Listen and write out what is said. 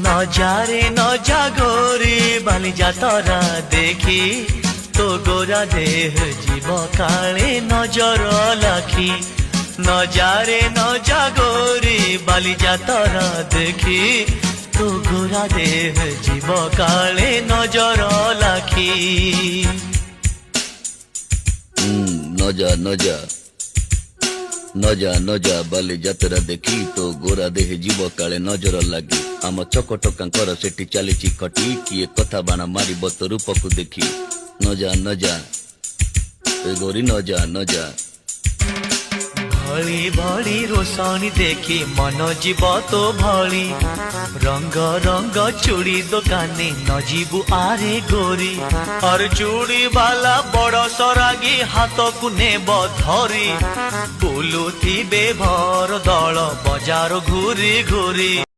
নজারে নজা গোরি বালি যাতরা দেখি তো গোরা দেহ জীব কালে নজর লাখি নজারে নজা গোরি বালি যাতরা দেখি তো গোরা দেহ জীব কালে নজর লাখি নজা নজা নজা নজা বালি যাত্ରା দেখি তো ଗୋରା ଦେହେ ଯିବ କାଳେ ନଜର ଲାଗି ଆମ ଚକଟକାଙ୍କର ସେଠି ଚାଲିଛି ଖଟି କିଏ କଥା ବାଣ ମାରିବ ତ ରୂପକୁ ଦେଖି ନଜା ନଜା ଏ ଗୋରି ନଜା ନଜା ଭଳି ଭଳି ରୋଷଣୀ ଦେଖି ମନ ଯିବ ତୋ ଭଳି ରଙ୍ଗ ରଙ୍ଗ ଚୁଡ଼ି ଦୋକାନୀ ନ ଯିବୁ ଆରେ ଗୋରି ଅର ଚୁଡ଼ି ବାଲା ବଡ଼ ସରାଗୀ ହାତକୁ ନେବ ଧରି ବୁଲୁଥିବେ ଭର ଦଳ ବଜାର ଘୁରି ଘୁରି।